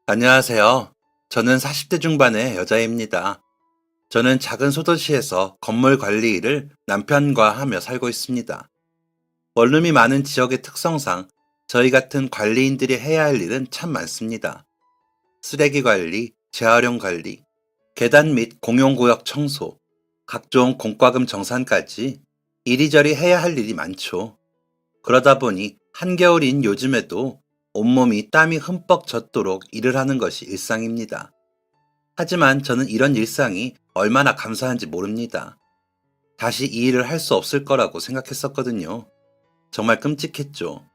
안녕하세요. 저는 40대 중반의 여자입니다. 저는 작은 소도시에서 건물 관리 일을 남편과 하며 살고 있습니다. 원룸이 많은 지역의 특성상 저희 같은 관리인들이 해야 할 일은 참 많습니다. 쓰레기 관리, 재활용 관리, 계단 및 공용구역 청소, 각종 공과금 정산까지 이리저리 해야 할 일이 많죠. 그러다 보니 한겨울인 요즘에도 온몸이 땀이 흠뻑 젖도록 일을 하는 것이 일상입니다. 하지만 저는 이런 일상이 얼마나 감사한지 모릅니다. 다시 이 일을 할 수 없을 거라고 생각했었거든요. 정말 끔찍했죠.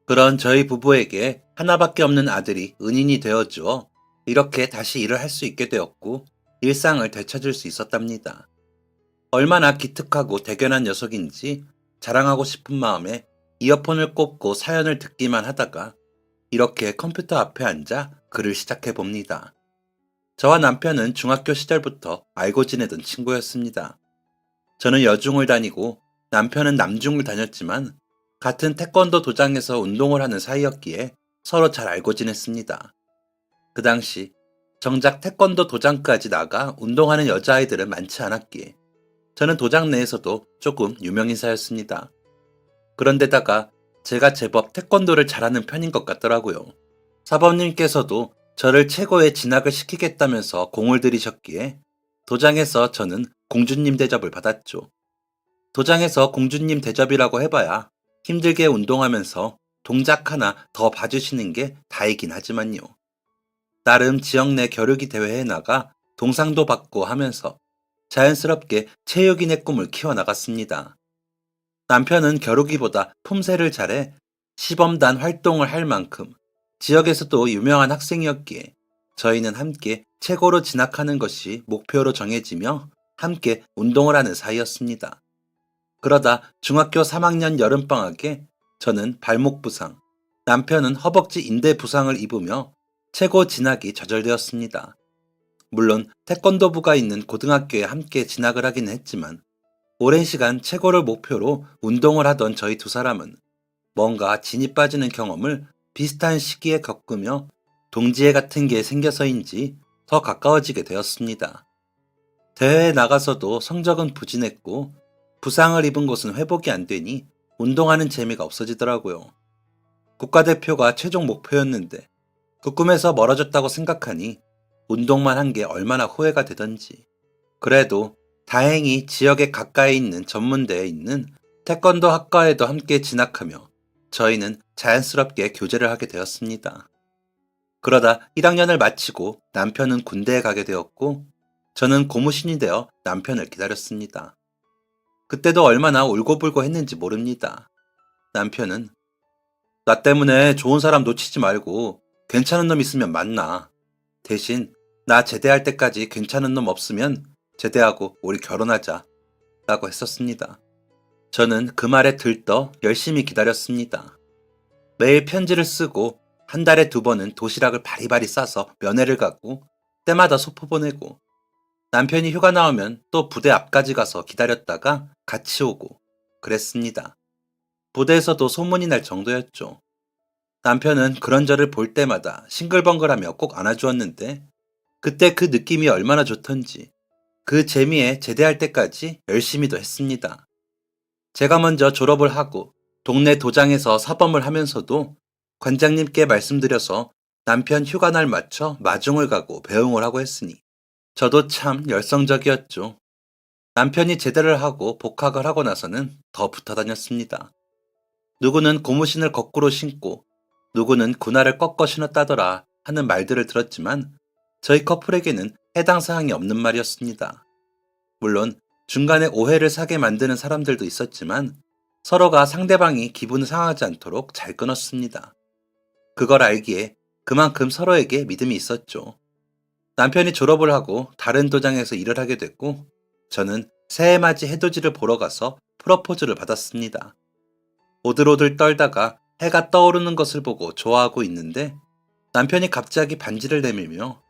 그런 저희 부부에게 하나밖에 없는 아들이 은인이 되어주어 이렇게 다시 일을 할 수 있게 되었고 일상을 되찾을 수 있었답니다. 얼마나 기특하고 대견한 녀석인지 자랑하고 싶은 마음에 이어폰을 꽂고 사연을 듣기만 하다가 이렇게 컴퓨터 앞에 앉아 글을 시작해 봅니다. 저와 남편은 중학교 시절부터 알고 지내던 친구였습니다. 저는 여중을 다니고 남편은 남중을 다녔지만 같은 태권도 도장에서 운동을 하는 사이였기에 서로 잘 알고 지냈습니다. 그 당시 정작 태권도 도장까지 나가 운동하는 여자아이들은 많지 않았기에 저는 도장 내에서도 조금 유명인사였습니다. 그런데다가 제가 제법 태권도를 잘하는 편인 것 같더라고요. 사범님께서도 저를 최고의 진학을 시키겠다면서 공을 들이셨기에 도장에서 저는 공주님 대접을 받았죠. 도장에서 공주님 대접이라고 해봐야 힘들게 운동하면서 동작 하나 더 봐주시는 게 다이긴 하지만요. 나름 지역 내 겨루기 대회에 나가 동상도 받고 하면서 자연스럽게 체육인의 꿈을 키워나갔습니다. 남편은 겨루기보다 품새를 잘해 시범단 활동을 할 만큼 지역에서도 유명한 학생이었기에 저희는 함께 최고로 진학하는 것이 목표로 정해지며 함께 운동을 하는 사이였습니다. 그러다 중학교 3학년 여름방학에 저는 발목 부상, 남편은 허벅지 인대 부상을 입으며 최고 진학이 좌절되었습니다. 물론 태권도부가 있는 고등학교에 함께 진학을 하기는 했지만 오랜 시간 최고를 목표로 운동을 하던 저희 두 사람은 뭔가 진이 빠지는 경험을 비슷한 시기에 겪으며 동지애 같은 게 생겨서인지 더 가까워지게 되었습니다. 대회에 나가서도 성적은 부진했고 부상을 입은 곳은 회복이 안 되니 운동하는 재미가 없어지더라고요. 국가대표가 최종 목표였는데 그 꿈에서 멀어졌다고 생각하니 운동만 한 게 얼마나 후회가 되던지. 그래도 다행히 지역에 가까이 있는 전문대에 있는 태권도 학과에도 함께 진학하며 저희는 자연스럽게 교제를 하게 되었습니다. 그러다 1학년을 마치고 남편은 군대에 가게 되었고 저는 고무신이 되어 남편을 기다렸습니다. 그때도 얼마나 울고불고 했는지 모릅니다. 남편은 나 때문에 좋은 사람 놓치지 말고 괜찮은 놈 있으면 만나. 대신 나 제대할 때까지 괜찮은 놈 없으면 제대하고 우리 결혼하자 라고 했었습니다. 저는 그 말에 들떠 열심히 기다렸습니다. 매일 편지를 쓰고 한 달에 2번은 도시락을 바리바리 싸서 면회를 가고 때마다 소포 보내고 남편이 휴가 나오면 또 부대 앞까지 가서 기다렸다가 같이 오고 그랬습니다. 부대에서도 소문이 날 정도였죠. 남편은 그런 저를 볼 때마다 싱글벙글하며 꼭 안아주었는데 그때 그 느낌이 얼마나 좋던지 그 재미에 제대할 때까지 열심히도 했습니다. 제가 먼저 졸업을 하고 동네 도장에서 사범을 하면서도 관장님께 말씀드려서 남편 휴가날 맞춰 마중을 가고 배웅을 하고 했으니 저도 참 열성적이었죠. 남편이 제대를 하고 복학을 하고 나서는 더 붙어 다녔습니다. 누구는 고무신을 거꾸로 신고 누구는 군화를 꺾어 신었다더라 하는 말들을 들었지만 저희 커플에게는 해당 사항이 없는 말이었습니다. 물론 중간에 오해를 사게 만드는 사람들도 있었지만 서로가 상대방이 기분을 상하지 않도록 잘 끊었습니다. 그걸 알기에 그만큼 서로에게 믿음이 있었죠. 남편이 졸업을 하고 다른 도장에서 일을 하게 됐고 저는 새해맞이 해돋이를 보러 가서 프러포즈를 받았습니다. 오들오들 떨다가 해가 떠오르는 것을 보고 좋아하고 있는데 남편이 갑자기 반지를 내밀며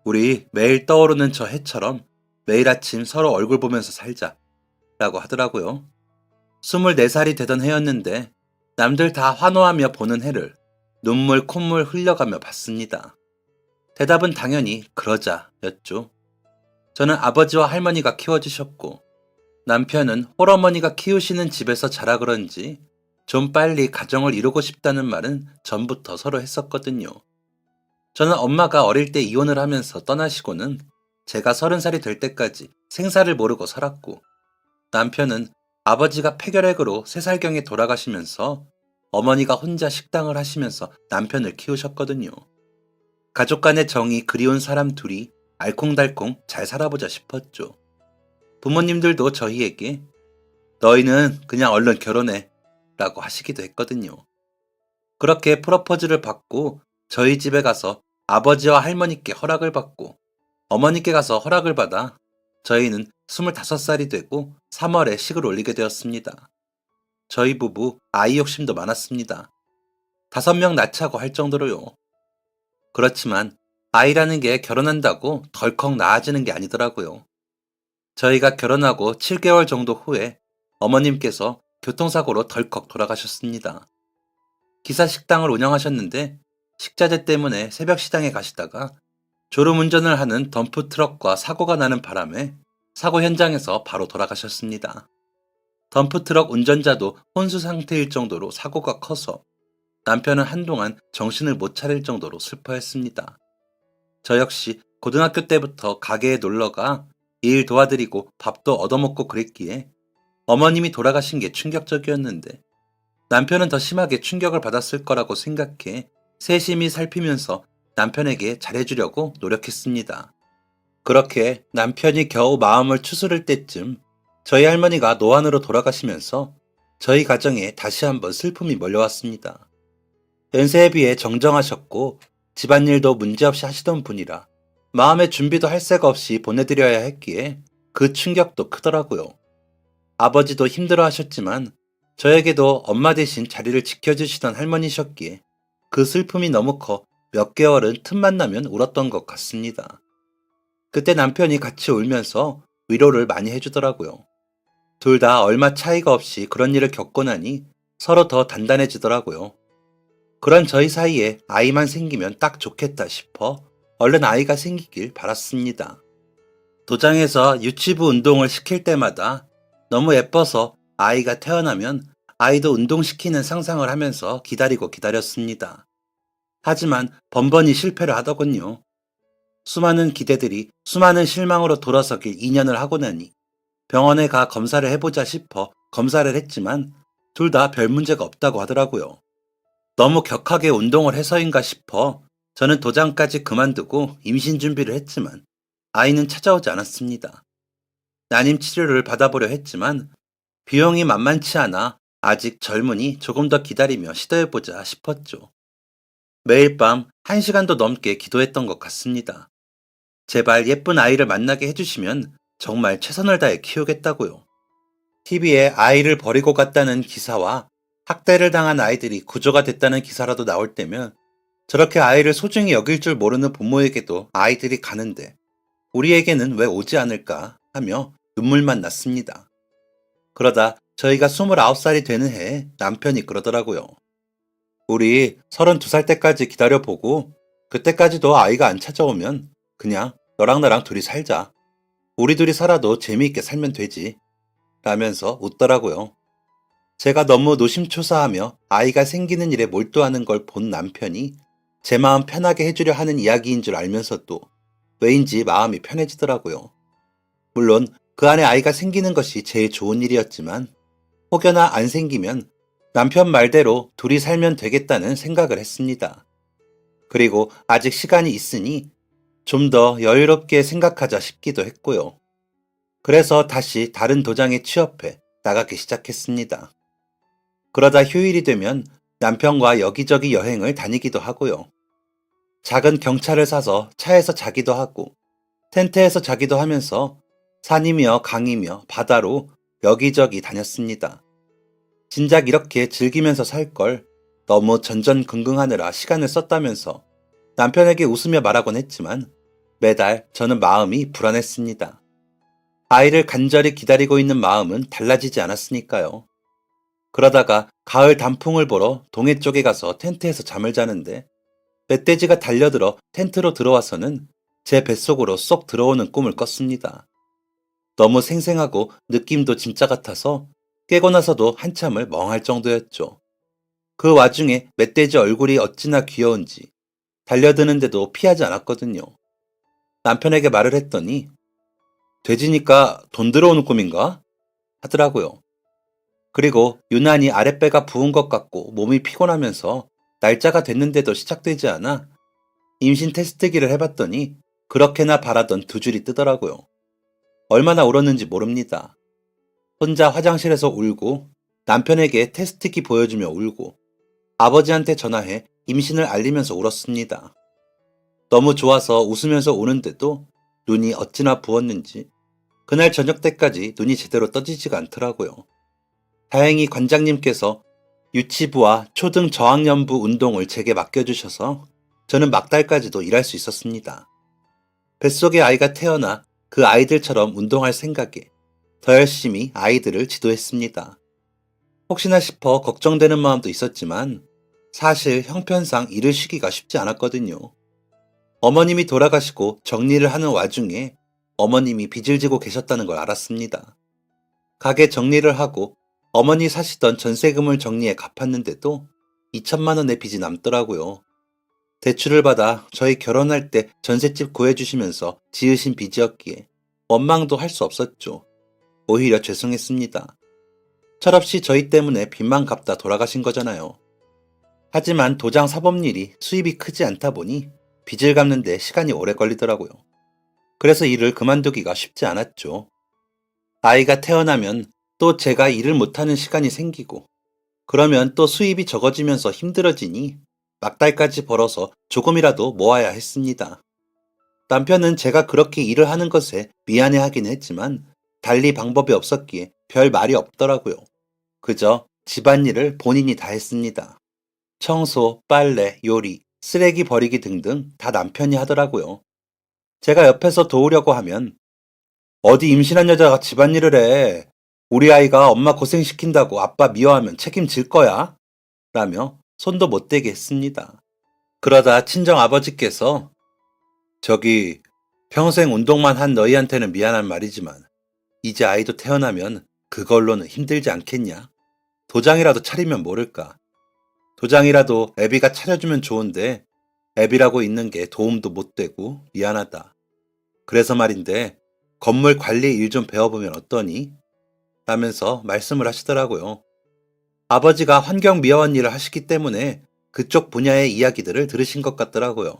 우리 매일 떠오르는 저 해처럼 매일 아침 서로 얼굴 보면서 살자 라고 하더라고요. 24살이 되던 해였는데 남들 다 환호하며 보는 해를 눈물 콧물 흘려가며 봤습니다. 대답은 당연히 그러자였죠. 저는 아버지와 할머니가 키워주셨고 남편은 홀어머니가 키우시는 집에서 자라 그런지 좀 빨리 가정을 이루고 싶다는 말은 전부터 서로 했었거든요. 저는 엄마가 어릴 때 이혼을 하면서 떠나시고는 제가 30살이 될 때까지 생사를 모르고 살았고 남편은 아버지가 폐결핵으로 3살경에 돌아가시면서 어머니가 혼자 식당을 하시면서 남편을 키우셨거든요. 가족 간의 정이 그리운 사람 둘이 알콩달콩 잘 살아보자 싶었죠. 부모님들도 저희에게 너희는 그냥 얼른 결혼해 라고 하시기도 했거든요. 그렇게 프로포즈를 받고 저희 집에 가서 아버지와 할머니께 허락을 받고 어머니께 가서 허락을 받아 저희는 25살이 되고 3월에 식을 올리게 되었습니다. 저희 부부 아이 욕심도 많았습니다. 5명 낳자고 할 정도로요. 그렇지만 아이라는 게 결혼한다고 덜컥 낳아지는 게 아니더라고요. 저희가 결혼하고 7개월 정도 후에 어머님께서 교통사고로 덜컥 돌아가셨습니다. 기사 식당을 운영하셨는데 식자재 때문에 새벽 시장에 가시다가 졸음운전을 하는 덤프트럭과 사고가 나는 바람에 사고 현장에서 바로 돌아가셨습니다. 덤프트럭 운전자도 혼수 상태일 정도로 사고가 커서 남편은 한동안 정신을 못 차릴 정도로 슬퍼했습니다. 저 역시 고등학교 때부터 가게에 놀러가 일 도와드리고 밥도 얻어먹고 그랬기에 어머님이 돌아가신 게 충격적이었는데 남편은 더 심하게 충격을 받았을 거라고 생각해 세심히 살피면서 남편에게 잘해주려고 노력했습니다. 그렇게 남편이 겨우 마음을 추스를 때쯤 저희 할머니가 노안으로 돌아가시면서 저희 가정에 다시 한번 슬픔이 몰려왔습니다. 연세에 비해 정정하셨고 집안일도 문제없이 하시던 분이라 마음의 준비도 할 새가 없이 보내드려야 했기에 그 충격도 크더라고요. 아버지도 힘들어 하셨지만 저에게도 엄마 대신 자리를 지켜주시던 할머니셨기에 그 슬픔이 너무 커 몇 개월은 틈만 나면 울었던 것 같습니다. 그때 남편이 같이 울면서 위로를 많이 해주더라고요. 둘 다 얼마 차이가 없이 그런 일을 겪고 나니 서로 더 단단해지더라고요. 그런 저희 사이에 아이만 생기면 딱 좋겠다 싶어 얼른 아이가 생기길 바랐습니다. 도장에서 유치부 운동을 시킬 때마다 너무 예뻐서 아이가 태어나면 아이도 운동시키는 상상을 하면서 기다렸습니다. 하지만 번번이 실패를 하더군요. 수많은 기대들이 수많은 실망으로 돌아서길 2년을 하고 나니 병원에 가 검사를 해보자 싶어 검사를 했지만 둘 다 별 문제가 없다고 하더라고요. 너무 격하게 운동을 해서인가 싶어 저는 도장까지 그만두고 임신 준비를 했지만 아이는 찾아오지 않았습니다. 난임 치료를 받아보려 했지만 비용이 만만치 않아 아직 젊으니 조금 더 기다리며 시도해보자 싶었죠. 매일 밤 1시간도 넘게 기도했던 것 같습니다. 제발 예쁜 아이를 만나게 해주시면 정말 최선을 다해 키우겠다고요. TV에 아이를 버리고 갔다는 기사와 학대를 당한 아이들이 구조가 됐다는 기사라도 나올 때면 저렇게 아이를 소중히 여길 줄 모르는 부모에게도 아이들이 가는데 우리에게는 왜 오지 않을까 하며 눈물만 났습니다. 그러다 저희가 29살이 되는 해에 남편이 그러더라고요. 우리 32살 때까지 기다려보고 그때까지도 아이가 안 찾아오면 그냥 너랑 나랑 둘이 살자. 우리 둘이 살아도 재미있게 살면 되지. 라면서 웃더라고요. 제가 너무 노심초사하며 아이가 생기는 일에 몰두하는 걸 본 남편이 제 마음 편하게 해주려 하는 이야기인 줄 알면서도 왜인지 마음이 편해지더라고요. 물론 그 안에 아이가 생기는 것이 제일 좋은 일이었지만 혹여나 안 생기면 남편 말대로 둘이 살면 되겠다는 생각을 했습니다. 그리고 아직 시간이 있으니 좀 더 여유롭게 생각하자 싶기도 했고요. 그래서 다시 다른 도장에 취업해 나가기 시작했습니다. 그러다 휴일이 되면 남편과 여기저기 여행을 다니기도 하고요. 작은 경차를 사서 차에서 자기도 하고 텐트에서 자기도 하면서 산이며 강이며 바다로 여기저기 다녔습니다. 진작 이렇게 즐기면서 살 걸 너무 전전긍긍하느라 시간을 썼다면서 남편에게 웃으며 말하곤 했지만 매달 저는 마음이 불안했습니다. 아이를 간절히 기다리고 있는 마음은 달라지지 않았으니까요. 그러다가 가을 단풍을 보러 동해 쪽에 가서 텐트에서 잠을 자는데 멧돼지가 달려들어 텐트로 들어와서는 제 뱃속으로 쏙 들어오는 꿈을 꿨습니다. 너무 생생하고 느낌도 진짜 같아서 깨고 나서도 한참을 멍할 정도였죠. 그 와중에 멧돼지 얼굴이 어찌나 귀여운지 달려드는데도 피하지 않았거든요. 남편에게 말을 했더니 돼지니까 돈 들어오는 꿈인가? 하더라고요. 그리고 유난히 아랫배가 부은 것 같고 몸이 피곤하면서 날짜가 됐는데도 시작되지 않아 임신 테스트기를 해봤더니 그렇게나 바라던 두 줄이 뜨더라고요. 얼마나 울었는지 모릅니다. 혼자 화장실에서 울고 남편에게 테스트기 보여주며 울고 아버지한테 전화해 임신을 알리면서 울었습니다. 너무 좋아서 웃으면서 우는데도 눈이 어찌나 부었는지 그날 저녁 때까지 눈이 제대로 떠지지가 않더라고요. 다행히 관장님께서 유치부와 초등 저학년부 운동을 제게 맡겨주셔서 저는 막달까지도 일할 수 있었습니다. 뱃속에 아이가 태어나 그 아이들처럼 운동할 생각에 더 열심히 아이들을 지도했습니다. 혹시나 싶어 걱정되는 마음도 있었지만 사실 형편상 일을 쉬기가 쉽지 않았거든요. 어머님이 돌아가시고 정리를 하는 와중에 어머님이 빚을 지고 계셨다는 걸 알았습니다. 가게 정리를 하고 어머니 사시던 전세금을 정리해 갚았는데도 2천만 원의 빚이 남더라고요. 대출을 받아 저희 결혼할 때 전셋집 구해주시면서 지으신 빚이었기에 원망도 할 수 없었죠. 오히려 죄송했습니다. 철없이 저희 때문에 빚만 갚다 돌아가신 거잖아요. 하지만 도장 사법일이 수입이 크지 않다 보니 빚을 갚는데 시간이 오래 걸리더라고요. 그래서 일을 그만두기가 쉽지 않았죠. 아이가 태어나면 또 제가 일을 못하는 시간이 생기고 그러면 또 수입이 적어지면서 힘들어지니 막달까지 벌어서 조금이라도 모아야 했습니다. 남편은 제가 그렇게 일을 하는 것에 미안해하긴 했지만 달리 방법이 없었기에 별 말이 없더라고요. 그저 집안일을 본인이 다 했습니다. 청소, 빨래, 요리, 쓰레기 버리기 등등 다 남편이 하더라고요. 제가 옆에서 도우려고 하면 어디 임신한 여자가 집안일을 해. 우리 아이가 엄마 고생시킨다고 아빠 미워하면 책임질 거야. 라며 손도 못 대게 했습니다. 그러다 친정 아버지께서 저기 평생 운동만 한 너희한테는 미안한 말이지만 이제 아이도 태어나면 그걸로는 힘들지 않겠냐? 도장이라도 차리면 모를까? 도장이라도 애비가 차려주면 좋은데 애비라고 있는 게 도움도 못 되고 미안하다. 그래서 말인데 건물 관리 일 좀 배워보면 어떠니? 라면서 말씀을 하시더라고요. 아버지가 환경미화원 일을 하시기 때문에 그쪽 분야의 이야기들을 들으신 것 같더라고요.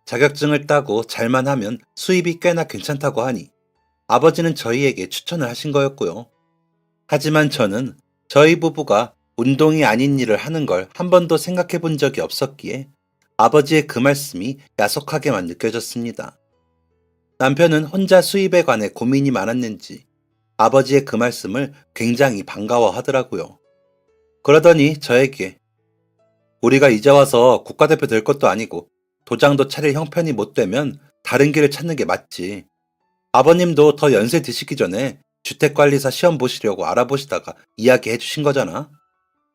자격증을 따고 잘만 하면 수입이 꽤나 괜찮다고 하니 아버지는 저희에게 추천을 하신 거였고요. 하지만 저는 저희 부부가 운동이 아닌 일을 하는 걸 한 번도 생각해 본 적이 없었기에 아버지의 그 말씀이 야속하게만 느껴졌습니다. 남편은 혼자 수입에 관해 고민이 많았는지 아버지의 그 말씀을 굉장히 반가워하더라고요. 그러더니 저에게 우리가 이제 와서 국가대표 될 것도 아니고 도장도 차릴 형편이 못 되면 다른 길을 찾는 게 맞지. 아버님도 더 연세 드시기 전에 주택관리사 시험 보시려고 알아보시다가 이야기해 주신 거잖아.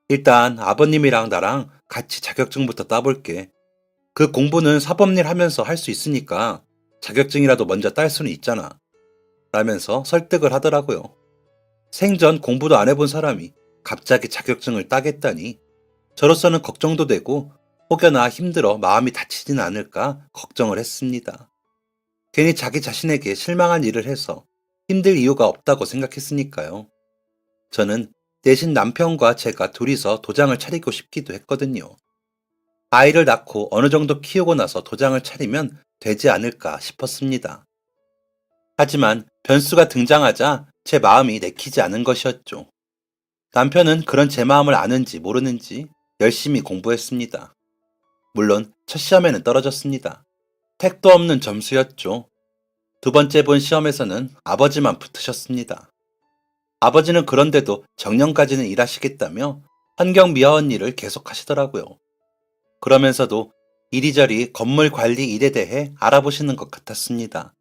일단 아버님이랑 나랑 같이 자격증부터 따볼게. 그 공부는 사법일 하면서 할 수 있으니까 자격증이라도 먼저 딸 수는 있잖아. 라면서 설득을 하더라고요. 생전 공부도 안 해본 사람이 갑자기 자격증을 따겠다니 저로서는 걱정도 되고 혹여나 힘들어 마음이 다치진 않을까 걱정을 했습니다. 괜히 자기 자신에게 실망한 일을 해서 힘들 이유가 없다고 생각했으니까요. 저는 대신 남편과 제가 둘이서 도장을 차리고 싶기도 했거든요. 아이를 낳고 어느 정도 키우고 나서 도장을 차리면 되지 않을까 싶었습니다. 하지만 변수가 등장하자 제 마음이 내키지 않은 것이었죠. 남편은 그런 제 마음을 아는지 모르는지 열심히 공부했습니다. 물론 첫 시험에는 떨어졌습니다. 택도 없는 점수였죠. 두 번째 본 시험에서는 아버지만 붙으셨습니다. 아버지는 그런데도 정년까지는 일하시겠다며 환경미화원 일을 계속하시더라고요. 그러면서도 이리저리 건물 관리 일에 대해 알아보시는 것 같았습니다.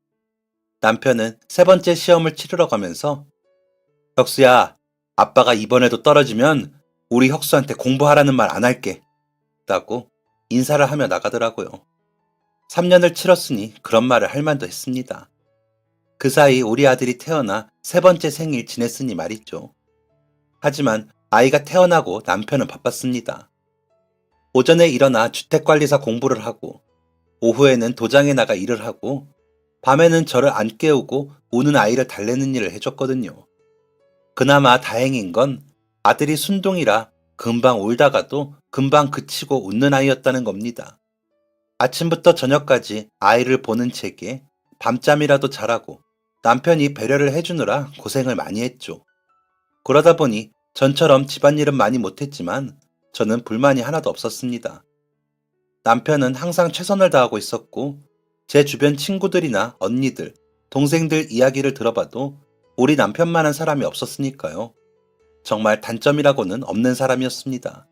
남편은 세 번째 시험을 치르러 가면서 혁수야, 아빠가 이번에도 떨어지면 우리 혁수한테 공부하라는 말 안 할게. 라고 인사를 하며 나가더라고요. 3년을 치렀으니 그런 말을 할 만도 했습니다. 그 사이 우리 아들이 태어나 세 번째 생일 지냈으니 말이죠. 하지만 아이가 태어나고 남편은 바빴습니다. 오전에 일어나 주택관리사 공부를 하고 오후에는 도장에 나가 일을 하고 밤에는 저를 안 깨우고 우는 아이를 달래는 일을 해줬거든요. 그나마 다행인 건 아들이 순둥이라 금방 울다가도 금방 그치고 웃는 아이였다는 겁니다. 아침부터 저녁까지 아이를 보는 체계, 밤잠이라도 자라고 남편이 배려를 해주느라 고생을 많이 했죠. 그러다 보니 전처럼 집안일은 많이 못했지만 저는 불만이 하나도 없었습니다. 남편은 항상 최선을 다하고 있었고 제 주변 친구들이나 언니들, 동생들 이야기를 들어봐도 우리 남편만한 사람이 없었으니까요. 정말 단점이라고는 없는 사람이었습니다.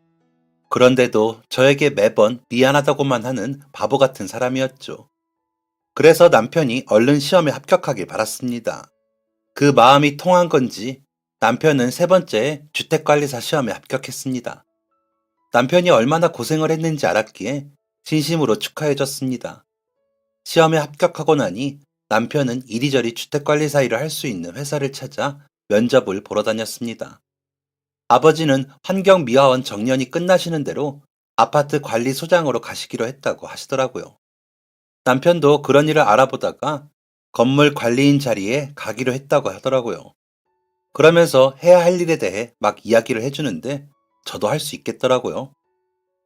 그런데도 저에게 매번 미안하다고만 하는 바보 같은 사람이었죠. 그래서 남편이 얼른 시험에 합격하길 바랐습니다. 그 마음이 통한 건지 남편은 세 번째 주택관리사 시험에 합격했습니다. 남편이 얼마나 고생을 했는지 알았기에 진심으로 축하해줬습니다. 시험에 합격하고 나니 남편은 이리저리 주택관리사 일을 할 수 있는 회사를 찾아 면접을 보러 다녔습니다. 아버지는 환경미화원 정년이 끝나시는 대로 아파트 관리소장으로 가시기로 했다고 하시더라고요. 남편도 그런 일을 알아보다가 건물 관리인 자리에 가기로 했다고 하더라고요. 그러면서 해야 할 일에 대해 막 이야기를 해주는데 저도 할 수 있겠더라고요.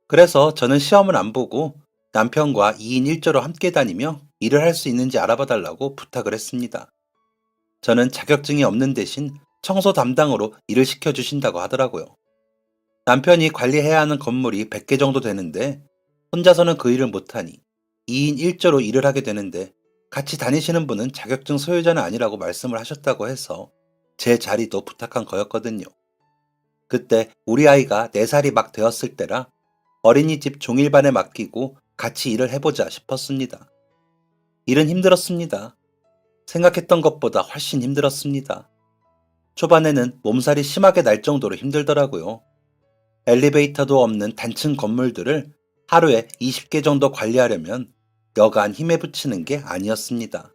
그래서 저는 시험을 안 보고 남편과 2인 1조로 함께 다니며 일을 할 수 있는지 알아봐 달라고 부탁을 했습니다. 저는 자격증이 없는 대신 청소 담당으로 일을 시켜주신다고 하더라고요. 남편이 관리해야 하는 건물이 100개 정도 되는데 혼자서는 그 일을 못하니 2인 1조로 일을 하게 되는데 같이 다니시는 분은 자격증 소유자는 아니라고 말씀을 하셨다고 해서 제 자리도 부탁한 거였거든요. 그때 우리 아이가 4살이 막 되었을 때라 어린이집 종일반에 맡기고 같이 일을 해보자 싶었습니다. 일은 힘들었습니다. 생각했던 것보다 훨씬 힘들었습니다. 초반에는 몸살이 심하게 날 정도로 힘들더라고요. 엘리베이터도 없는 단층 건물들을 하루에 20개 정도 관리하려면 여간 힘에 부치는 게 아니었습니다.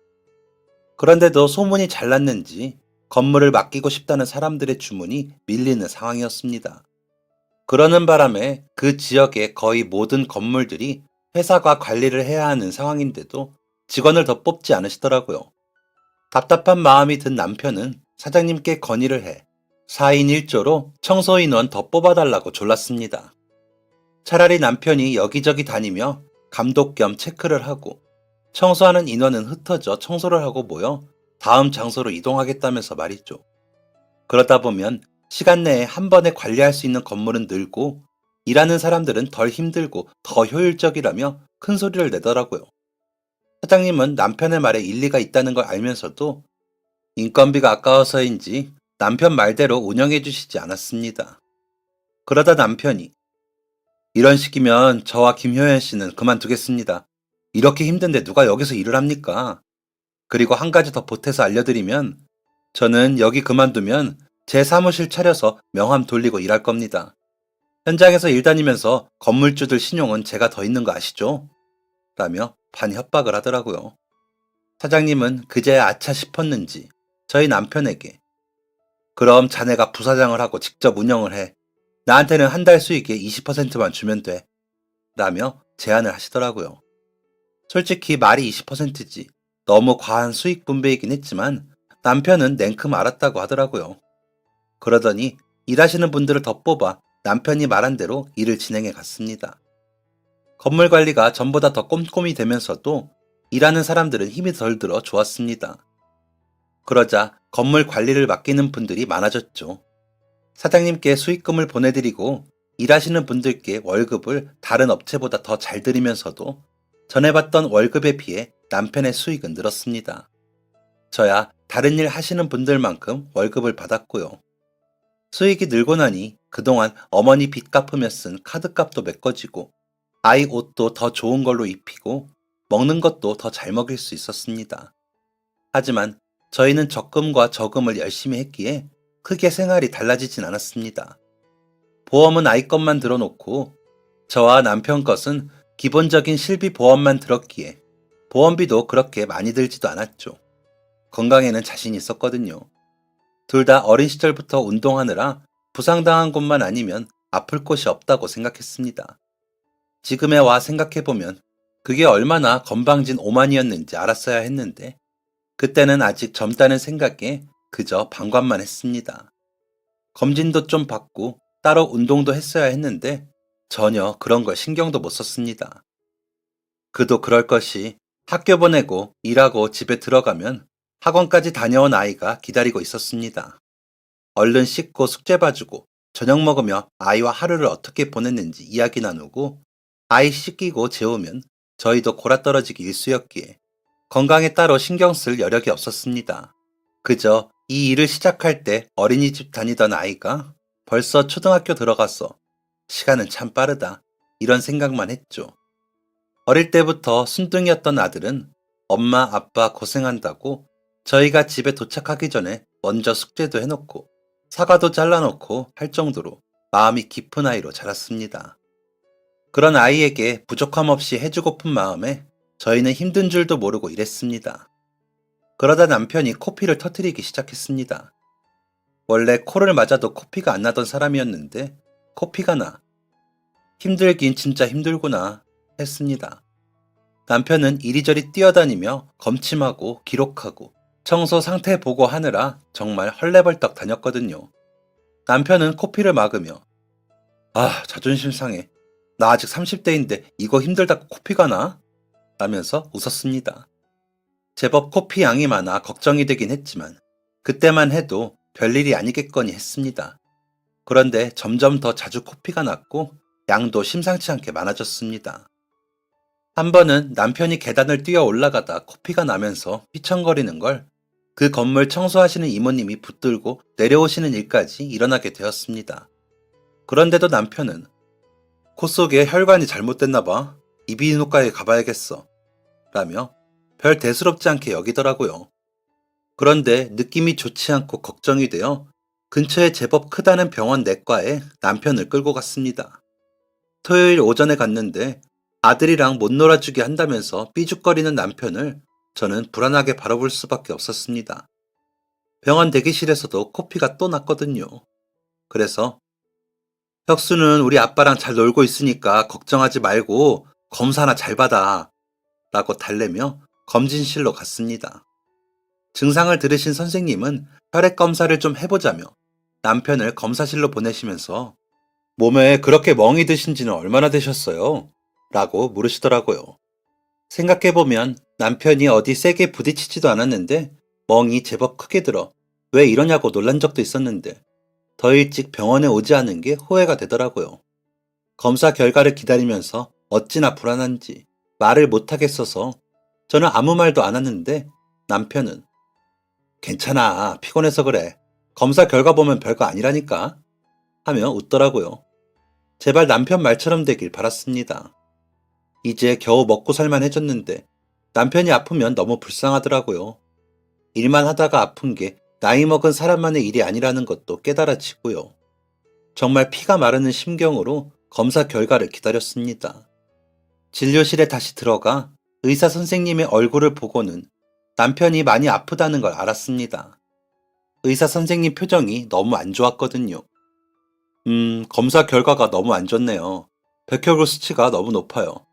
그런데도 소문이 잘 났는지 건물을 맡기고 싶다는 사람들의 주문이 밀리는 상황이었습니다. 그러는 바람에 그 지역의 거의 모든 건물들이 회사가 관리를 해야 하는 상황인데도 직원을 더 뽑지 않으시더라고요. 답답한 마음이 든 남편은 사장님께 건의를 해 4인 1조로 청소 인원 더 뽑아달라고 졸랐습니다. 차라리 남편이 여기저기 다니며 감독 겸 체크를 하고 청소하는 인원은 흩어져 청소를 하고 모여 다음 장소로 이동하겠다면서 말이죠. 그러다 보면 시간 내에 한 번에 관리할 수 있는 건물은 늘고 일하는 사람들은 덜 힘들고 더 효율적이라며 큰 소리를 내더라고요. 사장님은 남편의 말에 일리가 있다는 걸 알면서도 인건비가 아까워서인지 남편 말대로 운영해 주시지 않았습니다. 그러다 남편이 이런 식이면 저와 김효연 씨는 그만두겠습니다. 이렇게 힘든데 누가 여기서 일을 합니까? 그리고 한 가지 더 보태서 알려드리면 저는 여기 그만두면 제 사무실 차려서 명함 돌리고 일할 겁니다. 현장에서 일 다니면서 건물주들 신용은 제가 더 있는 거 아시죠? 라며 반협박을 하더라고요. 사장님은 그제야 아차 싶었는지 저희 남편에게 그럼 자네가 부사장을 하고 직접 운영을 해. 나한테는 한 달 수익의 20%만 주면 돼. 라며 제안을 하시더라고요. 솔직히 말이 20%지 너무 과한 수익 분배이긴 했지만 남편은 냉큼 알았다고 하더라고요. 그러더니 일하시는 분들을 더 뽑아 남편이 말한 대로 일을 진행해 갔습니다. 건물 관리가 전보다 더 꼼꼼히 되면서도 일하는 사람들은 힘이 덜 들어 좋았습니다. 그러자 건물 관리를 맡기는 분들이 많아졌죠. 사장님께 수익금을 보내드리고 일하시는 분들께 월급을 다른 업체보다 더 잘 드리면서도 전에 받던 월급에 비해 남편의 수익은 늘었습니다. 저야 다른 일 하시는 분들만큼 월급을 받았고요. 수익이 늘고 나니 그동안 어머니 빚 갚으며 쓴 카드값도 메꿔지고 아이 옷도 더 좋은 걸로 입히고 먹는 것도 더 잘 먹일 수 있었습니다. 하지만 저희는 적금과 저금을 열심히 했기에 크게 생활이 달라지진 않았습니다. 보험은 아이 것만 들어놓고 저와 남편 것은 기본적인 실비보험만 들었기에 보험비도 그렇게 많이 들지도 않았죠. 건강에는 자신이 있었거든요. 둘 다 어린 시절부터 운동하느라 부상당한 곳만 아니면 아플 곳이 없다고 생각했습니다. 지금에 와 생각해보면 그게 얼마나 건방진 오만이었는지 알았어야 했는데 그때는 아직 젊다는 생각에 그저 방관만 했습니다. 검진도 좀 받고 따로 운동도 했어야 했는데 전혀 그런 걸 신경도 못 썼습니다. 그도 그럴 것이 학교 보내고 일하고 집에 들어가면 학원까지 다녀온 아이가 기다리고 있었습니다. 얼른 씻고 숙제 봐주고 저녁 먹으며 아이와 하루를 어떻게 보냈는지 이야기 나누고 아이 씻기고 재우면 저희도 골아떨어지기 일쑤였기에 건강에 따로 신경 쓸 여력이 없었습니다. 그저 이 일을 시작할 때 어린이집 다니던 아이가 벌써 초등학교 들어갔어. 시간은 참 빠르다. 이런 생각만 했죠. 어릴 때부터 순둥이였던 아들은 엄마, 아빠 고생한다고 저희가 집에 도착하기 전에 먼저 숙제도 해놓고 사과도 잘라놓고 할 정도로 마음이 깊은 아이로 자랐습니다. 그런 아이에게 부족함 없이 해주고픈 마음에 저희는 힘든 줄도 모르고 일했습니다. 그러다 남편이 코피를 터뜨리기 시작했습니다. 원래 코를 맞아도 코피가 안 나던 사람이었는데 코피가 나. 힘들긴 진짜 힘들구나 했습니다. 남편은 이리저리 뛰어다니며 검침하고 기록하고 청소 상태 보고 하느라 정말 헐레벌떡 다녔거든요. 남편은 코피를 막으며 자존심 상해. 나 아직 30대인데 이거 힘들다고 코피가 나? 라면서 웃었습니다. 제법 코피 양이 많아 걱정이 되긴 했지만 그때만 해도 별일이 아니겠거니 했습니다. 그런데 점점 더 자주 코피가 났고 양도 심상치 않게 많아졌습니다. 한 번은 남편이 계단을 뛰어 올라가다 코피가 나면서 휘청거리는 걸 그 건물 청소하시는 이모님이 붙들고 내려오시는 일까지 일어나게 되었습니다. 그런데도 남편은 코 속에 혈관이 잘못됐나 봐. 이비인후과에 가봐야겠어. 라며 별 대수롭지 않게 여기더라고요. 그런데 느낌이 좋지 않고 걱정이 되어 근처에 제법 크다는 병원 내과에 남편을 끌고 갔습니다. 토요일 오전에 갔는데 아들이랑 못 놀아주게 한다면서 삐죽거리는 남편을 저는 불안하게 바라볼 수밖에 없었습니다. 병원 대기실에서도 코피가 또 났거든요. 그래서 혁수는 우리 아빠랑 잘 놀고 있으니까 걱정하지 말고 검사나 잘 받아 라고 달래며 검진실로 갔습니다. 증상을 들으신 선생님은 혈액 검사를 좀 해보자며 남편을 검사실로 보내시면서 몸에 그렇게 멍이 드신 지는 얼마나 되셨어요? 라고 물으시더라고요. 생각해보면 남편이 어디 세게 부딪히지도 않았는데 멍이 제법 크게 들어 왜 이러냐고 놀란 적도 있었는데 더 일찍 병원에 오지 않은 게 후회가 되더라고요. 검사 결과를 기다리면서 어찌나 불안한지 말을 못하겠어서 저는 아무 말도 안 하는데 남편은 괜찮아, 피곤해서 그래. 검사 결과 보면 별거 아니라니까 하며 웃더라고요. 제발 남편 말처럼 되길 바랐습니다. 이제 겨우 먹고 살만해졌는데 남편이 아프면 너무 불쌍하더라고요. 일만 하다가 아픈 게 나이 먹은 사람만의 일이 아니라는 것도 깨달아지고요. 정말 피가 마르는 심경으로 검사 결과를 기다렸습니다. 진료실에 다시 들어가 의사 선생님의 얼굴을 보고는 남편이 많이 아프다는 걸 알았습니다. 의사 선생님 표정이 너무 안 좋았거든요. 검사 결과가 너무 안 좋네요. 백혈구 수치가 너무 높아요.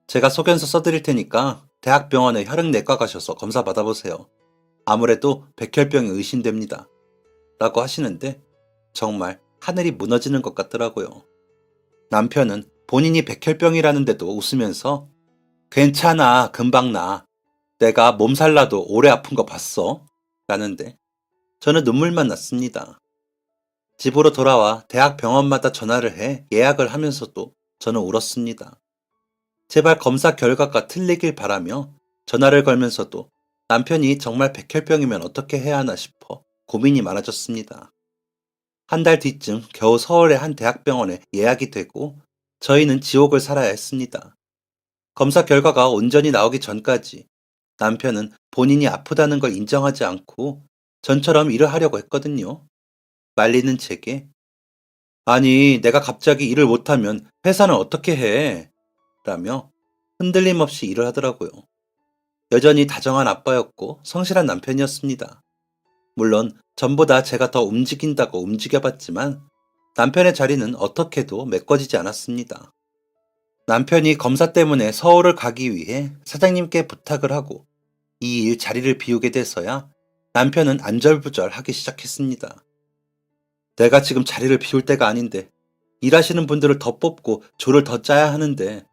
제가 소견서 써드릴 테니까 대학병원에 혈액내과 가셔서 검사 받아보세요. 아무래도 백혈병이 의심됩니다. 라고 하시는데 정말 하늘이 무너지는 것 같더라고요. 남편은 본인이 백혈병이라는데도 웃으면서 괜찮아, 금방 나. 내가 몸살 나도 오래 아픈 거 봤어. 라는데 저는 눈물만 났습니다. 집으로 돌아와 대학 병원마다 전화를 해 예약을 하면서도 저는 울었습니다. 제발 검사 결과가 틀리길 바라며 전화를 걸면서도 남편이 정말 백혈병이면 어떻게 해야 하나 싶어 고민이 많아졌습니다. 한 달 뒤쯤 겨우 서울의 한 대학병원에 예약이 되고 저희는 지옥을 살아야 했습니다. 검사 결과가 온전히 나오기 전까지 남편은 본인이 아프다는 걸 인정하지 않고 전처럼 일을 하려고 했거든요. 말리는 제게 아니 내가 갑자기 일을 못하면 회사는 어떻게 해? 라며 흔들림 없이 일을 하더라고요. 여전히 다정한 아빠였고 성실한 남편이었습니다. 물론 전보다 제가 더 움직인다고 움직여봤지만 남편의 자리는 어떻게도 메꿔지지 않았습니다. 남편이 검사 때문에 서울을 가기 위해 사장님께 부탁을 하고 이 일 자리를 비우게 돼서야 남편은 안절부절하기 시작했습니다. 내가 지금 자리를 비울 때가 아닌데 일하시는 분들을 더 뽑고 조를 더 짜야 하는데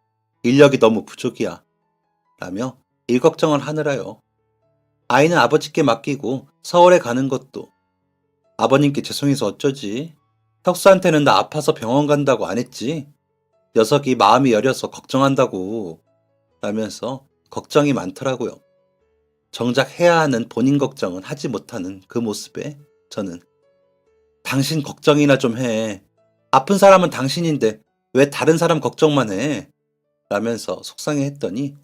인력이 너무 부족이야. 라며 일 걱정을 하느라요. 아이는 아버지께 맡기고 서울에 가는 것도 아버님께 죄송해서 어쩌지? 혁수한테는 나 아파서 병원 간다고 안 했지? 녀석이 마음이 여려서 걱정한다고 라면서 걱정이 많더라고요. 정작 해야 하는 본인 걱정은 하지 못하는 그 모습에 저는 당신 걱정이나 좀 해. 아픈 사람은 당신인데 왜 다른 사람 걱정만 해? 라면서 속상해했더니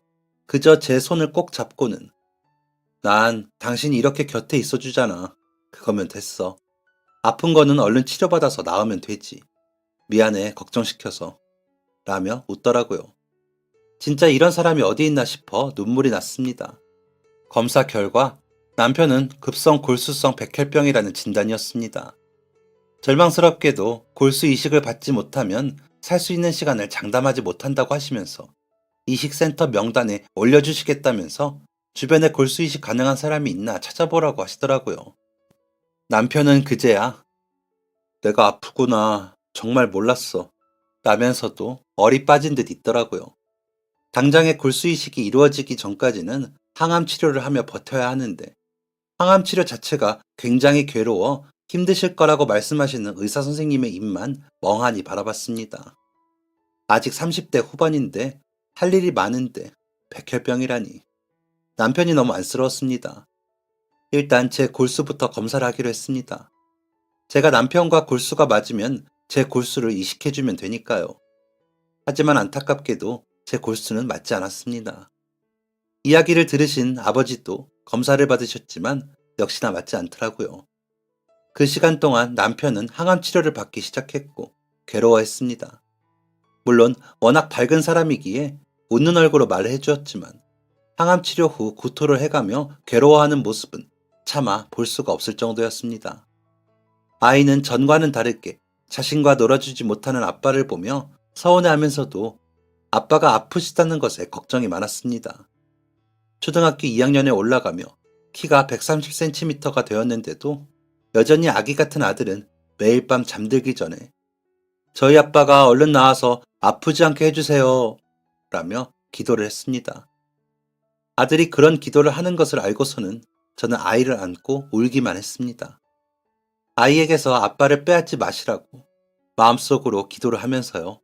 그저 제 손을 꼭 잡고는 난 당신이 이렇게 곁에 있어주잖아. 그거면 됐어. 아픈 거는 얼른 치료받아서 나으면 되지. 미안해, 걱정시켜서. 라며 웃더라고요. 진짜 이런 사람이 어디 있나 싶어 눈물이 났습니다. 검사 결과 남편은 급성 골수성 백혈병이라는 진단이었습니다. 절망스럽게도 골수 이식을 받지 못하면 살 수 있는 시간을 장담하지 못한다고 하시면서 이식센터 명단에 올려주시겠다면서 주변에 골수 이식 가능한 사람이 있나 찾아보라고 하시더라고요. 남편은 그제야 내가 아프구나 정말 몰랐어 라면서도 얼이 빠진 듯 있더라고요. 당장의 골수 이식이 이루어지기 전까지는 항암 치료를 하며 버텨야 하는데 항암 치료 자체가 굉장히 괴로워 힘드실 거라고 말씀하시는 의사 선생님의 입만 멍하니 바라봤습니다. 아직 30대 후반인데 할 일이 많은데 백혈병이라니. 남편이 너무 안쓰러웠습니다. 일단 제 골수부터 검사를 하기로 했습니다. 제가 남편과 골수가 맞으면 제 골수를 이식해주면 되니까요. 하지만 안타깝게도 제 골수는 맞지 않았습니다. 이야기를 들으신 아버지도 검사를 받으셨지만 역시나 맞지 않더라고요. 그 시간 동안 남편은 항암 치료를 받기 시작했고 괴로워했습니다. 물론 워낙 밝은 사람이기에 웃는 얼굴로 말을 해주었지만 항암 치료 후 구토를 해가며 괴로워하는 모습은 차마 볼 수가 없을 정도였습니다. 아이는 전과는 다르게 자신과 놀아주지 못하는 아빠를 보며 서운해하면서도 아빠가 아프시다는 것에 걱정이 많았습니다. 초등학교 2학년에 올라가며 키가 130cm가 되었는데도 여전히 아기 같은 아들은 매일 밤 잠들기 전에 저희 아빠가 얼른 나와서 아프지 않게 해주세요 라며 기도를 했습니다. 아들이 그런 기도를 하는 것을 알고서는 저는 아이를 안고 울기만 했습니다. 아이에게서 아빠를 빼앗지 마시라고 마음속으로 기도를 하면서요.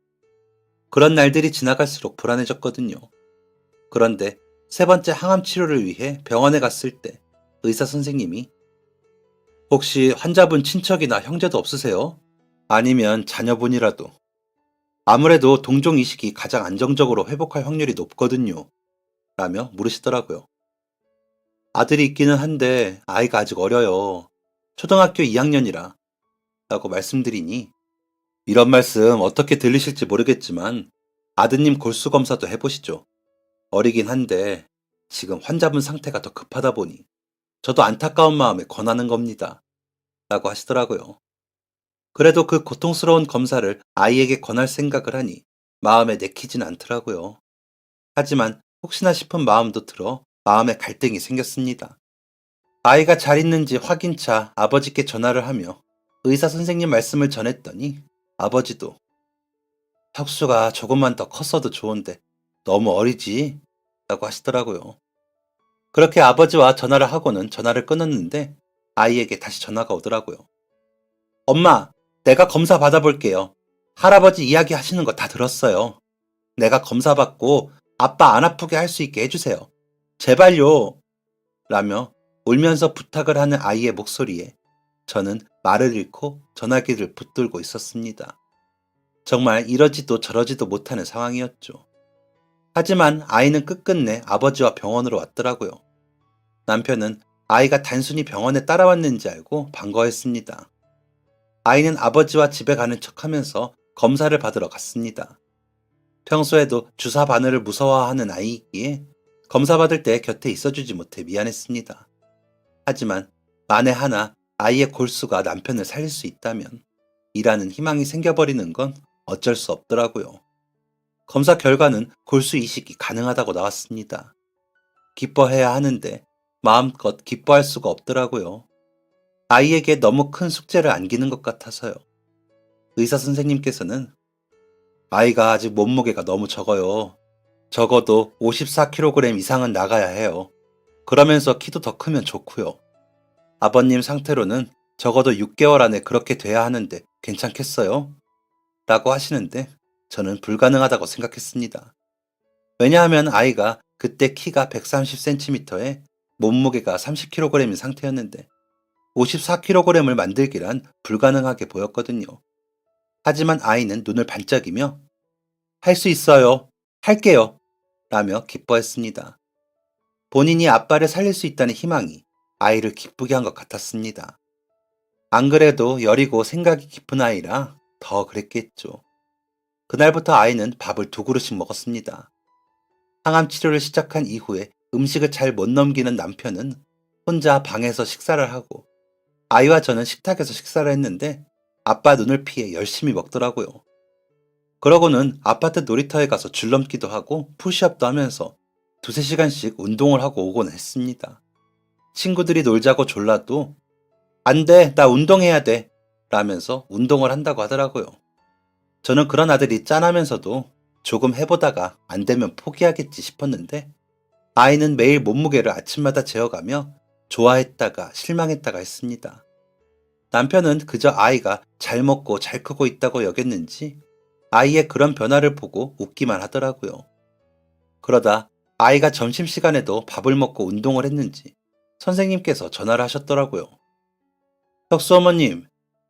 그런 날들이 지나갈수록 불안해졌거든요. 그런데 세 번째 항암 치료를 위해 병원에 갔을 때 의사 선생님이 혹시 환자분 친척이나 형제도 없으세요? 아니면 자녀분이라도. 아무래도 동종 이식이 가장 안정적으로 회복할 확률이 높거든요. 라며 물으시더라고요. 아들이 있기는 한데 아이가 아직 어려요. 초등학교 2학년이라. 라고 말씀드리니 이런 말씀 어떻게 들리실지 모르겠지만 아드님 골수 검사도 해보시죠. 어리긴 한데 지금 환자분 상태가 더 급하다 보니 저도 안타까운 마음에 권하는 겁니다. 라고 하시더라고요. 그래도 그 고통스러운 검사를 아이에게 권할 생각을 하니 마음에 내키진 않더라고요. 하지만 혹시나 싶은 마음도 들어 마음에 갈등이 생겼습니다. 아이가 잘 있는지 확인차 아버지께 전화를 하며 의사 선생님 말씀을 전했더니 아버지도 혁수가 조금만 더 컸어도 좋은데 너무 어리지? 라고 하시더라고요. 그렇게 아버지와 전화를 하고는 전화를 끊었는데 아이에게 다시 전화가 오더라고요. 엄마, 내가 검사 받아볼게요. 할아버지 이야기 하시는 거 다 들었어요. 내가 검사 받고 아빠 안 아프게 할 수 있게 해주세요. 제발요. 라며 울면서 부탁을 하는 아이의 목소리에 저는 말을 잃고 전화기를 붙들고 있었습니다. 정말 이러지도 저러지도 못하는 상황이었죠. 하지만 아이는 끝끝내 아버지와 병원으로 왔더라고요. 남편은 아이가 단순히 병원에 따라왔는지 알고 반가워했습니다. 아이는 아버지와 집에 가는 척하면서 검사를 받으러 갔습니다. 평소에도 주사 바늘을 무서워하는 아이이기에 검사 받을 때 곁에 있어주지 못해 미안했습니다. 하지만 만에 하나 아이의 골수가 남편을 살릴 수 있다면 일하는 희망이 생겨버리는 건 어쩔 수 없더라고요. 검사 결과는 골수 이식이 가능하다고 나왔습니다. 기뻐해야 하는데 마음껏 기뻐할 수가 없더라고요. 아이에게 너무 큰 숙제를 안기는 것 같아서요. 의사 선생님께서는 아이가 아직 몸무게가 너무 적어요. 적어도 54kg 이상은 나가야 해요. 그러면서 키도 더 크면 좋고요. 아버님 상태로는 적어도 6개월 안에 그렇게 돼야 하는데 괜찮겠어요? 라고 하시는데 저는 불가능하다고 생각했습니다. 왜냐하면 아이가 그때 키가 130cm에 몸무게가 30kg인 상태였는데 54kg을 만들기란 불가능하게 보였거든요. 하지만 아이는 눈을 반짝이며 할 수 있어요. 할게요. 라며 기뻐했습니다. 본인이 아빠를 살릴 수 있다는 희망이 아이를 기쁘게 한 것 같았습니다. 안 그래도 여리고 생각이 깊은 아이라 더 그랬겠죠. 그날부터 아이는 밥을 2그릇씩 먹었습니다. 항암 치료를 시작한 이후에 음식을 잘 못 넘기는 남편은 혼자 방에서 식사를 하고 아이와 저는 식탁에서 식사를 했는데 아빠 눈을 피해 열심히 먹더라고요. 그러고는 아파트 놀이터에 가서 줄넘기도 하고 푸시업도 하면서 2~3시간씩 운동을 하고 오곤 했습니다. 친구들이 놀자고 졸라도 안 돼, 나 운동해야 돼 라면서 운동을 한다고 하더라고요. 저는 그런 아들이 짠하면서도 조금 해보다가 안 되면 포기하겠지 싶었는데 아이는 매일 몸무게를 아침마다 재어가며 좋아했다가 실망했다가 했습니다. 남편은 그저 아이가 잘 먹고 잘 크고 있다고 여겼는지 아이의 그런 변화를 보고 웃기만 하더라고요. 그러다 아이가 점심시간에도 밥을 먹고 운동을 했는지 선생님께서 전화를 하셨더라고요. 혁수 어머님,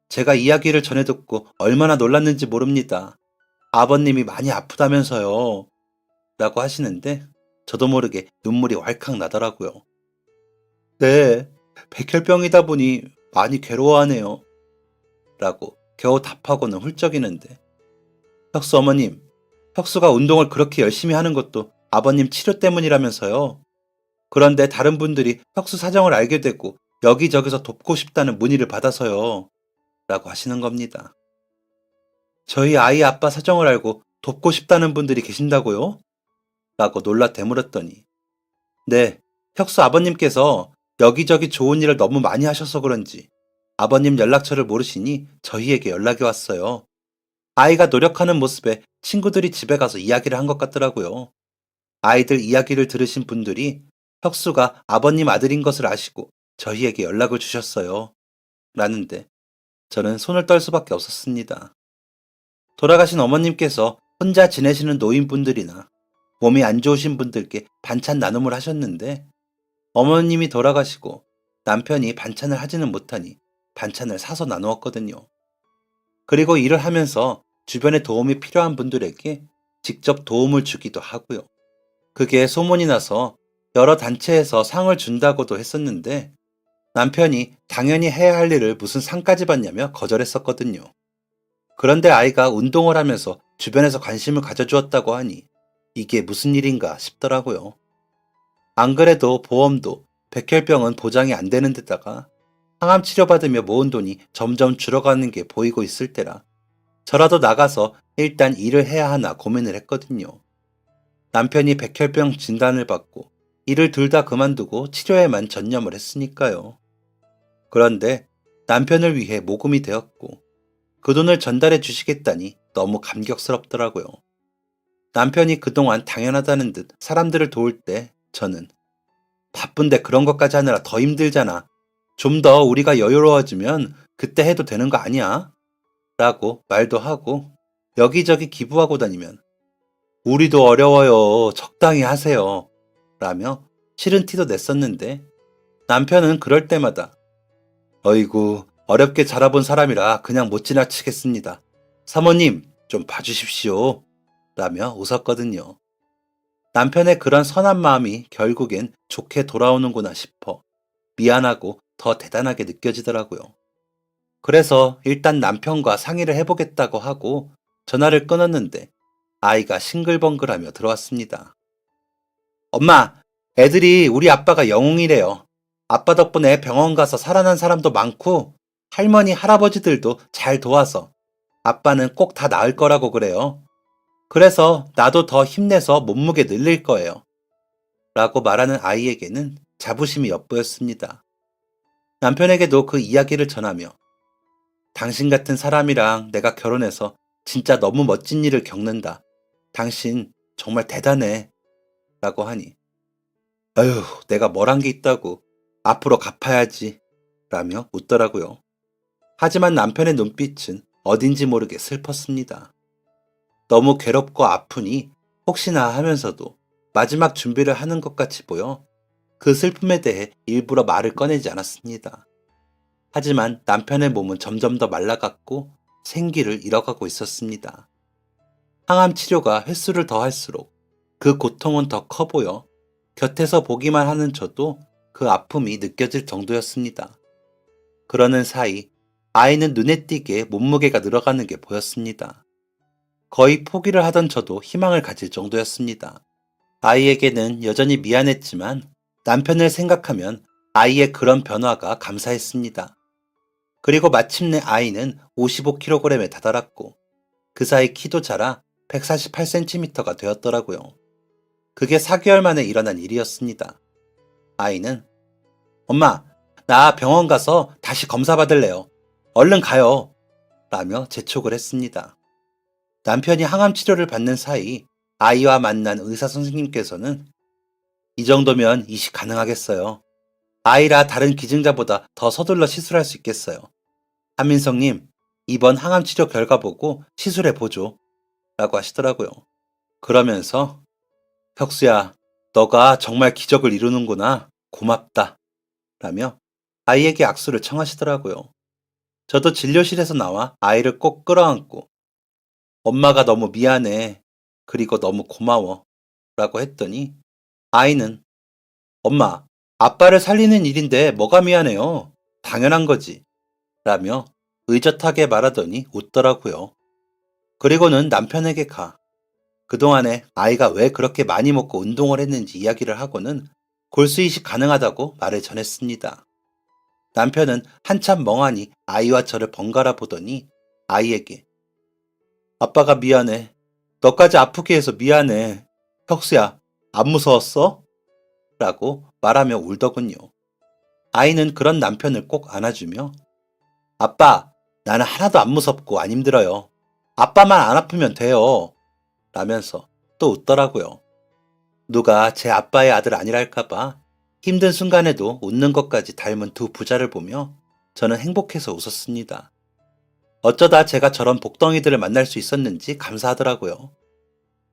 제가 이야기를 전해 듣고 얼마나 놀랐는지 모릅니다. 아버님이 많이 아프다면서요. 라고 하시는데 저도 모르게 눈물이 왈칵 나더라고요. 네, 백혈병이다 보니 많이 괴로워하네요. 라고 겨우 답하고는 훌쩍이는데 혁수 어머님, 혁수가 운동을 그렇게 열심히 하는 것도 아버님 치료 때문이라면서요. 그런데 다른 분들이 혁수 사정을 알게 되고 여기저기서 돕고 싶다는 문의를 받아서요. 라고 하시는 겁니다. 저희 아이 아빠 사정을 알고 돕고 싶다는 분들이 계신다고요? 라고 놀라 되물었더니 네, 혁수 아버님께서 여기저기 좋은 일을 너무 많이 하셔서 그런지 아버님 연락처를 모르시니 저희에게 연락이 왔어요. 아이가 노력하는 모습에 친구들이 집에 가서 이야기를 한 것 같더라고요. 아이들 이야기를 들으신 분들이 혁수가 아버님 아들인 것을 아시고 저희에게 연락을 주셨어요. 라는데 저는 손을 떨 수밖에 없었습니다. 돌아가신 어머님께서 혼자 지내시는 노인분들이나 몸이 안 좋으신 분들께 반찬 나눔을 하셨는데 어머님이 돌아가시고 남편이 반찬을 하지는 못하니 반찬을 사서 나누었거든요. 그리고 일을 하면서 주변에 도움이 필요한 분들에게 직접 도움을 주기도 하고요. 그게 소문이 나서 여러 단체에서 상을 준다고도 했었는데 남편이 당연히 해야 할 일을 무슨 상까지 받냐며 거절했었거든요. 그런데 아이가 운동을 하면서 주변에서 관심을 가져주었다고 하니 이게 무슨 일인가 싶더라고요. 안 그래도 보험도 백혈병은 보장이 안 되는 데다가 항암 치료받으며 모은 돈이 점점 줄어가는 게 보이고 있을 때라 저라도 나가서 일단 일을 해야 하나 고민을 했거든요. 남편이 백혈병 진단을 받고 일을 둘 다 그만두고 치료에만 전념을 했으니까요. 그런데 남편을 위해 모금이 되었고 그 돈을 전달해 주시겠다니 너무 감격스럽더라고요. 남편이 그동안 당연하다는 듯 사람들을 도울 때 저는 바쁜데 그런 것까지 하느라 더 힘들잖아. 좀 더 우리가 여유로워지면 그때 해도 되는 거 아니야? 라고 말도 하고 여기저기 기부하고 다니면 우리도 어려워요. 적당히 하세요. 라며 싫은 티도 냈었는데 남편은 그럴 때마다 어이구 어렵게 자라본 사람이라 그냥 못 지나치겠습니다. 사모님 좀 봐주십시오. 라며 웃었거든요. 남편의 그런 선한 마음이 결국엔 좋게 돌아오는구나 싶어 미안하고 더 대단하게 느껴지더라고요. 그래서 일단 남편과 상의를 해보겠다고 하고 전화를 끊었는데 아이가 싱글벙글하며 들어왔습니다. 엄마, 애들이 우리 아빠가 영웅이래요. 아빠 덕분에 병원 가서 살아난 사람도 많고 할머니, 할아버지들도 잘 도와서 아빠는 꼭 다 나을 거라고 그래요. 그래서 나도 더 힘내서 몸무게 늘릴 거예요. 라고 말하는 아이에게는 자부심이 엿보였습니다. 남편에게도 그 이야기를 전하며 당신 같은 사람이랑 내가 결혼해서 진짜 너무 멋진 일을 겪는다. 당신 정말 대단해. 라고 하니 아휴, 내가 뭘 한 게 있다고. 앞으로 갚아야지. 라며 웃더라고요. 하지만 남편의 눈빛은 어딘지 모르게 슬펐습니다. 너무 괴롭고 아프니 혹시나 하면서도 마지막 준비를 하는 것 같이 보여 그 슬픔에 대해 일부러 말을 꺼내지 않았습니다. 하지만 남편의 몸은 점점 더 말라갔고 생기를 잃어가고 있었습니다. 항암 치료가 횟수를 더할수록 그 고통은 더 커 보여 곁에서 보기만 하는 저도 그 아픔이 느껴질 정도였습니다. 그러는 사이 아이는 눈에 띄게 몸무게가 늘어가는 게 보였습니다. 거의 포기를 하던 저도 희망을 가질 정도였습니다. 아이에게는 여전히 미안했지만 남편을 생각하면 아이의 그런 변화가 감사했습니다. 그리고 마침내 아이는 55kg에 다다랐고 그 사이 키도 자라 148cm가 되었더라고요. 그게 4개월 만에 일어난 일이었습니다. 아이는 엄마, 나 병원 가서 다시 검사 받을래요. 얼른 가요. 라며 재촉을 했습니다. 남편이 항암 치료를 받는 사이 아이와 만난 의사 선생님께서는 이 정도면 이식 가능하겠어요. 아이라 다른 기증자보다 더 서둘러 시술할 수 있겠어요. 한민성님, 이번 항암 치료 결과 보고 시술해 보죠. 라고 하시더라고요. 그러면서 혁수야, 너가 정말 기적을 이루는구나. 고맙다. 라며 아이에게 악수를 청하시더라고요. 저도 진료실에서 나와 아이를 꼭 끌어안고 엄마가 너무 미안해. 그리고 너무 고마워. 라고 했더니 아이는 엄마, 아빠를 살리는 일인데 뭐가 미안해요. 당연한 거지. 라며 의젓하게 말하더니 웃더라고요. 그리고는 남편에게 가. 그동안에 아이가 왜 그렇게 많이 먹고 운동을 했는지 이야기를 하고는 골수이식 가능하다고 말을 전했습니다. 남편은 한참 멍하니 아이와 저를 번갈아 보더니 아이에게 아빠가 미안해. 너까지 아프게 해서 미안해. 혁수야, 안 무서웠어? 라고 말하며 울더군요. 아이는 그런 남편을 꼭 안아주며 아빠, 나는 하나도 안 무섭고 안 힘들어요. 아빠만 안 아프면 돼요. 라면서 또 웃더라고요. 누가 제 아빠의 아들 아니랄까봐 힘든 순간에도 웃는 것까지 닮은 두 부자를 보며 저는 행복해서 웃었습니다. 어쩌다 제가 저런 복덩이들을 만날 수 있었는지 감사하더라고요.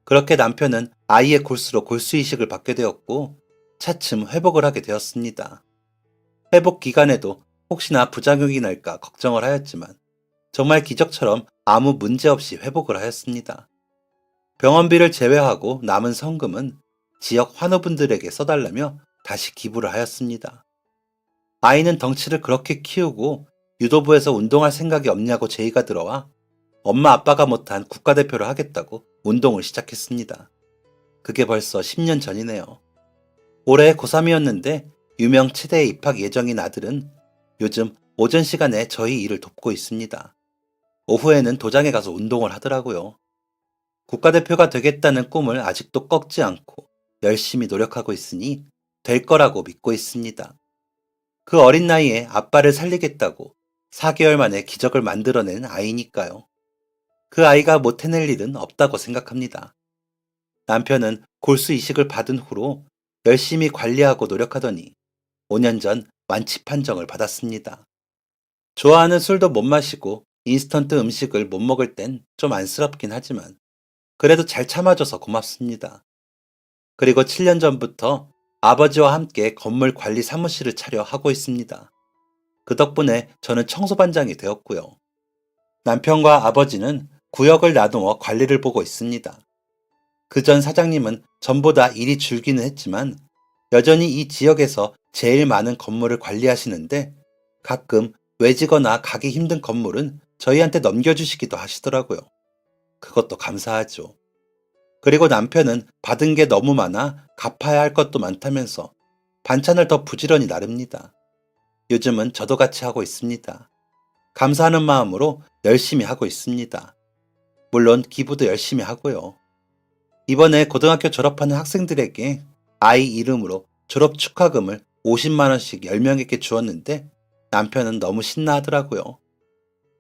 그렇게 남편은 아이의 골수로 골수이식을 받게 되었고 차츰 회복을 하게 되었습니다. 회복 기간에도 혹시나 부작용이 날까 걱정을 하였지만 정말 기적처럼 아무 문제 없이 회복을 하였습니다. 병원비를 제외하고 남은 성금은 지역 환우분들에게 써달라며 다시 기부를 하였습니다. 아이는 덩치를 그렇게 키우고 유도부에서 운동할 생각이 없냐고 제의가 들어와 엄마 아빠가 못한 국가대표를 하겠다고 운동을 시작했습니다. 그게 벌써 10년 전이네요. 올해 고3이었는데 유명 치대에 입학 예정인 아들은 요즘 오전 시간에 저희 일을 돕고 있습니다. 오후에는 도장에 가서 운동을 하더라고요. 국가대표가 되겠다는 꿈을 아직도 꺾지 않고 열심히 노력하고 있으니 될 거라고 믿고 있습니다. 그 어린 나이에 아빠를 살리겠다고 4개월 만에 기적을 만들어낸 아이니까요. 그 아이가 못 해낼 일은 없다고 생각합니다. 남편은 골수 이식을 받은 후로 열심히 관리하고 노력하더니 5년 전 완치 판정을 받았습니다. 좋아하는 술도 못 마시고 인스턴트 음식을 못 먹을 땐 좀 안쓰럽긴 하지만 그래도 잘 참아줘서 고맙습니다. 그리고 7년 전부터 아버지와 함께 건물 관리 사무실을 차려 하고 있습니다. 그 덕분에 저는 청소반장이 되었고요. 남편과 아버지는 구역을 나누어 관리를 보고 있습니다. 그 전 사장님은 전보다 일이 줄기는 했지만 여전히 이 지역에서 제일 많은 건물을 관리하시는데 가끔 외지거나 가기 힘든 건물은 저희한테 넘겨주시기도 하시더라고요. 그것도 감사하죠. 그리고 남편은 받은 게 너무 많아 갚아야 할 것도 많다면서 반찬을 더 부지런히 나릅니다. 요즘은 저도 같이 하고 있습니다. 감사하는 마음으로 열심히 하고 있습니다. 물론 기부도 열심히 하고요. 이번에 고등학교 졸업하는 학생들에게 아이 이름으로 졸업 축하금을 50만 원씩 10명에게 주었는데 남편은 너무 신나하더라고요.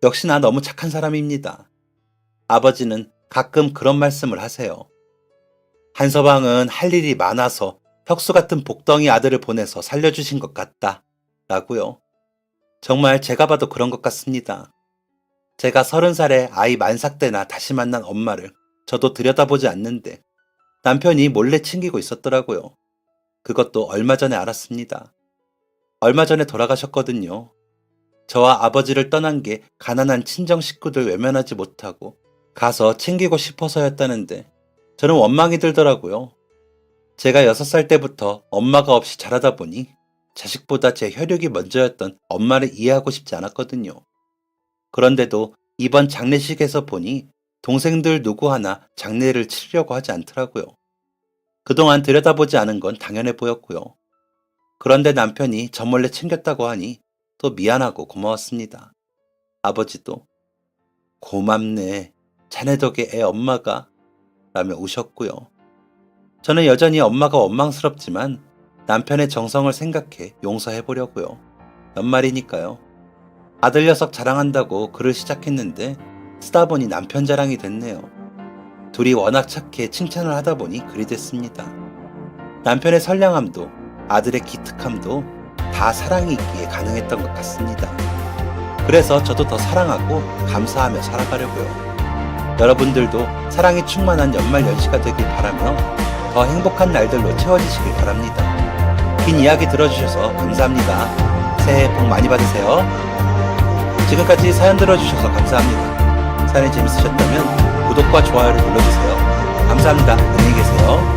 역시나 너무 착한 사람입니다. 아버지는 가끔 그런 말씀을 하세요. 한서방은 할 일이 많아서 혁수 같은 복덩이 아들을 보내서 살려주신 것 같다. 라고요. 정말 제가 봐도 그런 것 같습니다. 제가 30살에 아이 만삭 때나 다시 만난 엄마를 저도 들여다보지 않는데 남편이 몰래 챙기고 있었더라고요. 그것도 얼마 전에 알았습니다. 얼마 전에 돌아가셨거든요. 저와 아버지를 떠난 게 가난한 친정 식구들 외면하지 못하고 가서 챙기고 싶어서였다는데 저는 원망이 들더라고요. 제가 6살 때부터 엄마가 없이 자라다 보니 자식보다 제 혈육이 먼저였던 엄마를 이해하고 싶지 않았거든요. 그런데도 이번 장례식에서 보니 동생들 누구 하나 장례를 치르려고 하지 않더라고요. 그동안 들여다보지 않은 건 당연해 보였고요. 그런데 남편이 저 몰래 챙겼다고 하니 또 미안하고 고마웠습니다. 아버지도 고맙네. 자네 덕에 애 엄마가 라며 우셨고요. 저는 여전히 엄마가 원망스럽지만 남편의 정성을 생각해 용서해보려고요. 연말이니까요. 아들 녀석 자랑한다고 글을 시작했는데 쓰다 보니 남편 자랑이 됐네요. 둘이 워낙 착해 칭찬을 하다 보니 글이 됐습니다. 남편의 선량함도 아들의 기특함도 다 사랑이 있기에 가능했던 것 같습니다. 그래서 저도 더 사랑하고 감사하며 살아가려고요. 여러분들도 사랑이 충만한 연말 연시가 되길 바라며 더 행복한 날들로 채워지시길 바랍니다. 긴 이야기 들어주셔서 감사합니다. 새해 복 많이 받으세요. 지금까지 사연 들어주셔서 감사합니다. 사연이 재밌으셨다면 구독과 좋아요를 눌러주세요. 감사합니다. 안녕히 계세요.